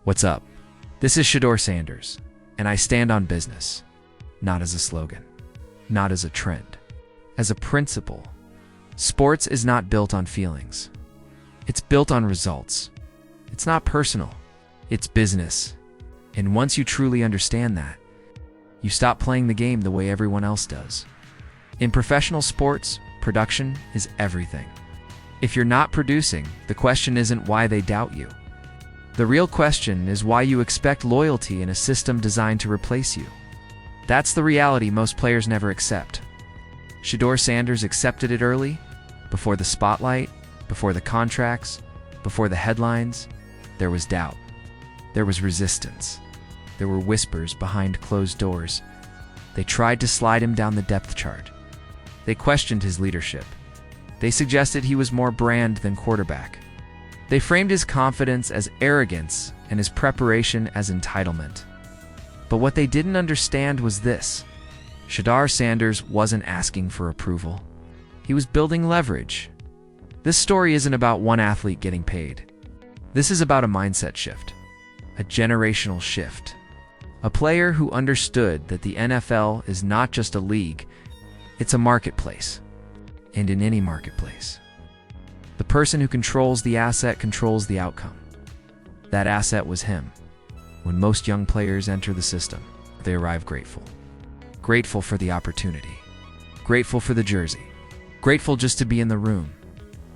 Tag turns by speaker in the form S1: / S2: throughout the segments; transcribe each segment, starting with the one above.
S1: What's up? This is Shador Sanders, and I stand on business, not as a slogan, not as a trend, as a principle. Sports is not built on feelings. It's built on results. It's not personal. It's business. And once you truly understand that, you stop playing the game the way everyone else does. In professional sports, production is everything. If you're not producing, the question isn't why they doubt you. The real question is why you expect loyalty in a system designed to replace you. That's the reality most players never accept. Shador Sanders accepted it early, before the spotlight, before the contracts, before the headlines. There was doubt. There was resistance. There were whispers behind closed doors. They tried to slide him down the depth chart. They questioned his leadership. They suggested he was more brand than quarterback. They framed his confidence as arrogance and his preparation as entitlement. But what they didn't understand was this: Shador Sanders wasn't asking for approval. He was building leverage. This story isn't about one athlete getting paid. This is about a mindset shift, a generational shift. A player who understood that the NFL is not just a league, it's a marketplace. And in any marketplace, the person who controls the asset controls the outcome. That asset was him. When most young players enter the system, they arrive grateful. Grateful for the opportunity. Grateful for the jersey. Grateful just to be in the room.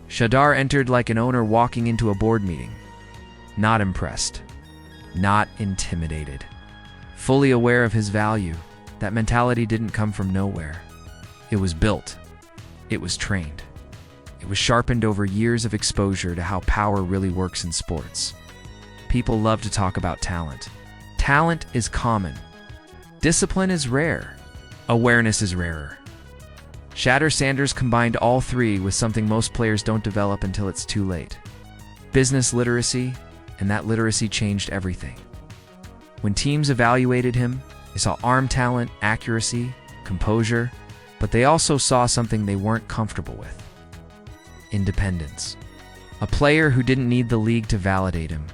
S1: Shador entered like an owner walking into a board meeting. Not impressed. Not intimidated. Fully aware of his value. That mentality didn't come from nowhere. It was built. It was trained. It was sharpened over years of exposure to how power really works in sports. People love to talk about talent. Talent is common. Discipline is rare. Awareness is rarer. Shador Sanders combined all three with something most players don't develop until it's too late: business literacy, and that literacy changed everything. When teams evaluated him, they saw arm talent, accuracy, composure, but they also saw something they weren't comfortable with: independence. A player who didn't need the league to validate him.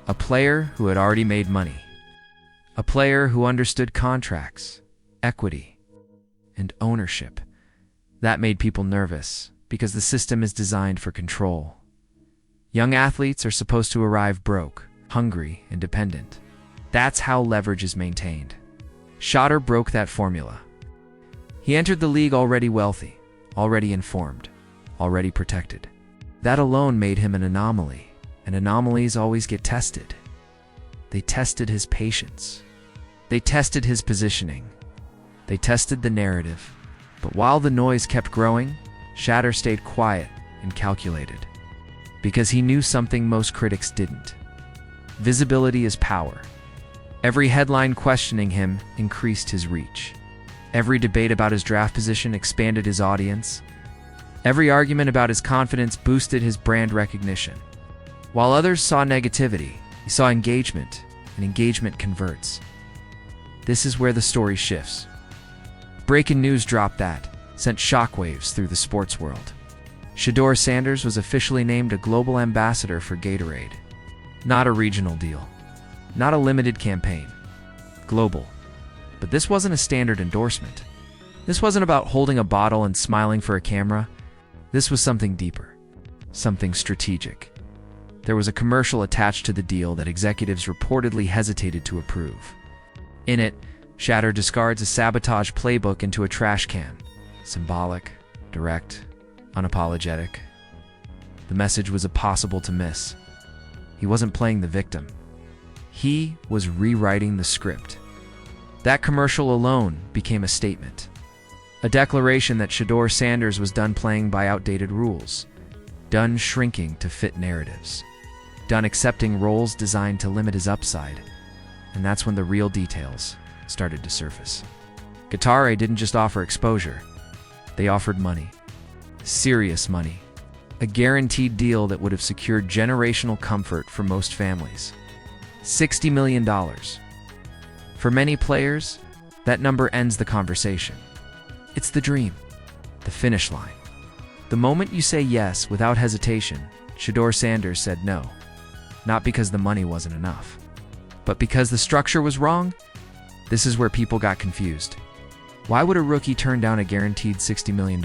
S1: A player who had already made money. A player who understood contracts, equity, and ownership. That made people nervous, because the system is designed for control. Young athletes are supposed to arrive broke, hungry, and dependent. That's how leverage is maintained. Shador broke that formula. He entered the league already wealthy, already informed, already protected. That alone made him an anomaly, and anomalies always get tested. They tested his patience. They tested his positioning. They tested the narrative. But while the noise kept growing, Shador stayed quiet and calculated. Because he knew something most critics didn't. Visibility is power. Every headline questioning him increased his reach. Every debate about his draft position expanded his audience. Every argument about his confidence boosted his brand recognition. While others saw negativity, he saw engagement, and engagement converts. This is where the story shifts. Breaking news dropped that sent shockwaves through the sports world. Shador Sanders was officially named a global ambassador for Gatorade. Not a regional deal. Not a limited campaign. Global. But this wasn't a standard endorsement. This wasn't about holding a bottle and smiling for a camera. This was something deeper. Something strategic. There was a commercial attached to the deal that executives reportedly hesitated to approve. In it, Shador discards a sabotage playbook into a trash can. Symbolic, direct, unapologetic. The message was impossible to miss. He wasn't playing the victim. He was rewriting the script. That commercial alone became a statement. A declaration that Shador Sanders was done playing by outdated rules. Done shrinking to fit narratives. Done accepting roles designed to limit his upside. And that's when the real details started to surface. Gatorade didn't just offer exposure. They offered money. Serious money. A guaranteed deal that would have secured generational comfort for most families. $60 million. For many players, that number ends the conversation. It's the dream, the finish line. The moment you say yes without hesitation, Shador Sanders said no. not because the money wasn't enough, but because the structure was wrong. This is where people got confused. Why would a rookie turn down a guaranteed $60 million?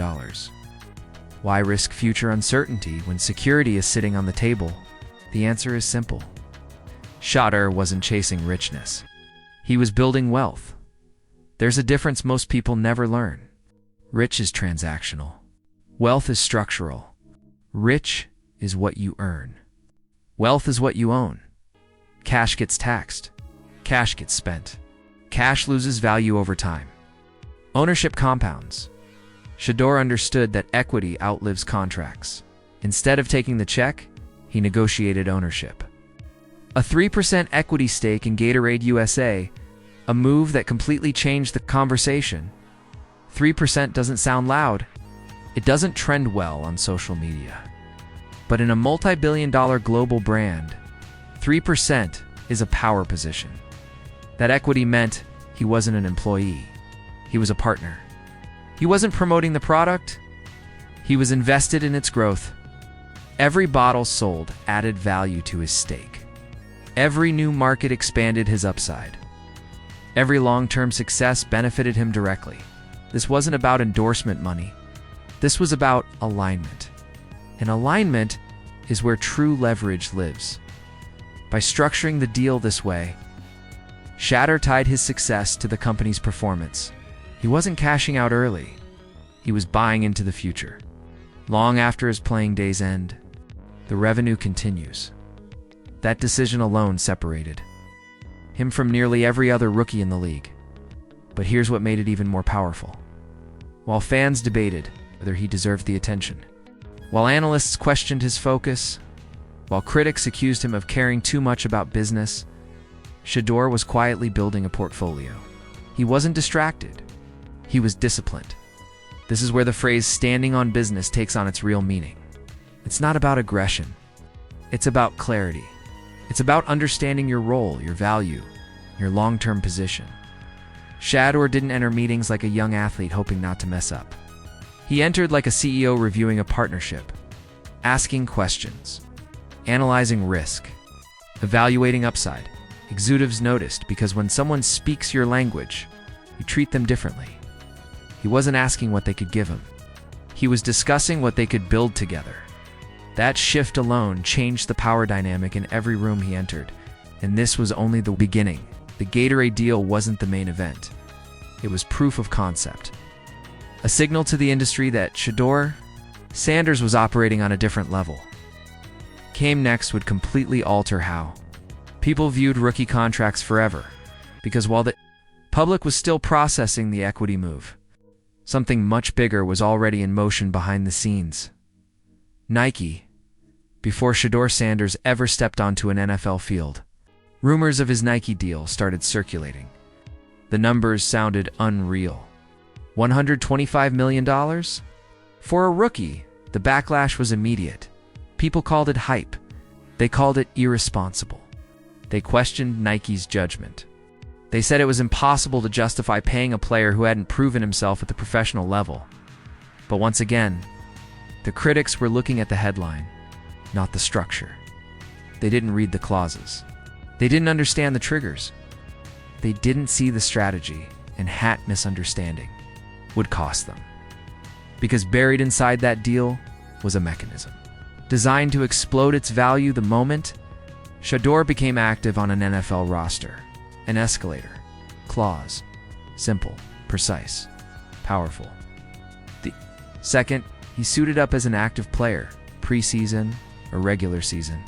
S1: Why risk future uncertainty when security is sitting on the table? The answer is simple. Shedeur wasn't chasing richness. He was building wealth. There's a difference most people never learn. Rich is transactional. Wealth is structural. Rich is what you earn. Wealth is what you own. Cash gets taxed. Cash gets spent. Cash loses value over time. Ownership compounds. Shedeur understood that equity outlives contracts. Instead of taking the check, he negotiated ownership. A 3% equity stake in Gatorade USA, a move that completely changed the conversation. 3% doesn't sound loud. It doesn't trend well on social media. But in a multi-billion-dollar global brand, 3% is a power position. That equity meant he wasn't an employee. He was a partner. He wasn't promoting the product. He was invested in its growth. Every bottle sold added value to his stake. Every new market expanded his upside. Every long-term success benefited him directly. This wasn't about endorsement money. This was about alignment. And alignment is where true leverage lives. By structuring the deal this way, Shedeur tied his success to the company's performance. He wasn't cashing out early. He was buying into the future. Long after his playing days end, the revenue continues. That decision alone separated him from nearly every other rookie in the league. But here's what made it even more powerful. While fans debated whether he deserved the attention, while analysts questioned his focus, while critics accused him of caring too much about business, Shedeur was quietly building a portfolio. He wasn't distracted. He was disciplined. This is where the phrase standing on business takes on its real meaning. It's not about aggression. It's about clarity. It's about understanding your role, your value, your long-term position. Shedeur didn't enter meetings like a young athlete hoping not to mess up. He entered like a CEO reviewing a partnership, asking questions, analyzing risk, evaluating upside. Executives noticed because when someone speaks your language, you treat them differently. He wasn't asking what they could give him. He was discussing what they could build together. That shift alone changed the power dynamic in every room he entered, and this was only the beginning. The Gatorade deal wasn't the main event. It was proof of concept. A signal to the industry that Shador Sanders was operating on a different level. Came next would completely alter how people viewed rookie contracts forever, because while the public was still processing the equity move, something much bigger was already in motion behind the scenes. Nike, before Shador Sanders ever stepped onto an NFL field, rumors of his Nike deal started circulating. The numbers sounded unreal. $125 million? For a rookie, the backlash was immediate. People called it hype. They called it irresponsible. They questioned Nike's judgment. They said it was impossible to justify paying a player who hadn't proven himself at the professional level. But once again, the critics were looking at the headline, not the structure. They didn't read the clauses. They didn't understand the triggers. They didn't see the strategy, and that misunderstanding would cost them. Because buried inside that deal was a mechanism designed to explode its value the moment Shedeur became active on an NFL roster. An escalator. Clause. Simple. Precise. Powerful. The second, he suited up as an active player, preseason or regular season.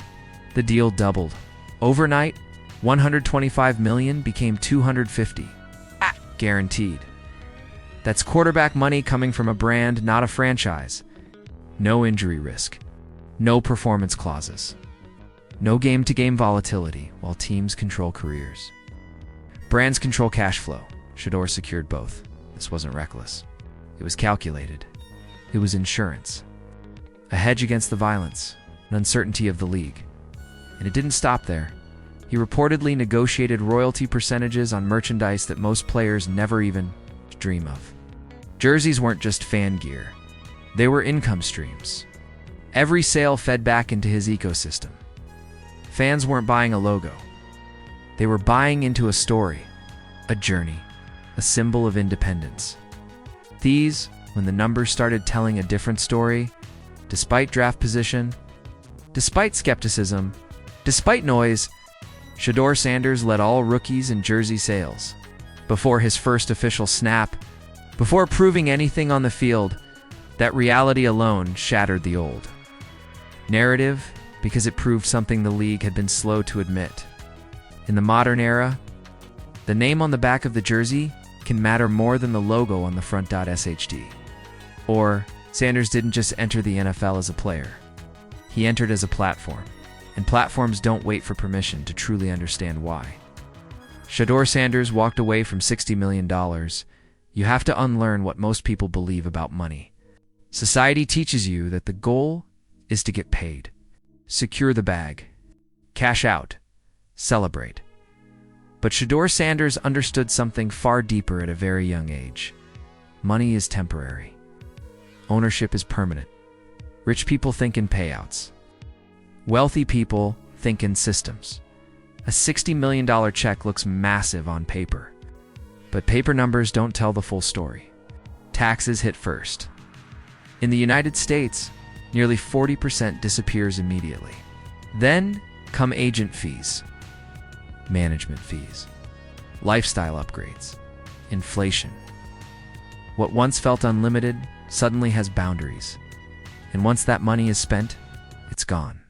S1: The deal doubled. Overnight, $125 million became $250. Guaranteed. That's quarterback money coming from a brand, not a franchise. No injury risk. No performance clauses. No game-to-game volatility while teams control careers. Brands control cash flow. Shedeur secured both. This wasn't reckless. It was calculated. It was insurance. A hedge against the violence and uncertainty of the league. And it didn't stop there. He reportedly negotiated royalty percentages on merchandise that most players never even dream of. Jerseys weren't just fan gear. They were income streams. Every sale fed back into his ecosystem. Fans weren't buying a logo. They were buying into a story, a journey, a symbol of independence. These, when the numbers started telling a different story, despite draft position, despite skepticism, despite noise, Shador Sanders led all rookies in jersey sales. Before his first official snap, before proving anything on the field, that reality alone shattered the old narrative because it proved something the league had been slow to admit. In the modern era, the name on the back of the jersey can matter more than the logo on the front. SHD. Or, Sanders didn't just enter the NFL as a player. He entered as a platform, and platforms don't wait for permission to truly understand why. Shador Sanders walked away from $60 million. You have to unlearn what most people believe about money. Society teaches you that the goal is to get paid, secure the bag, cash out, celebrate. But Shador Sanders understood something far deeper at a very young age. Money is temporary. Ownership is permanent. Rich people think in payouts. Wealthy people think in systems. A $60 million check looks massive on paper. But paper numbers don't tell the full story. Taxes hit first. In the United States, nearly 40% disappears immediately. Then come agent fees, management fees, lifestyle upgrades, inflation. What once felt unlimited suddenly has boundaries. And once that money is spent, it's gone.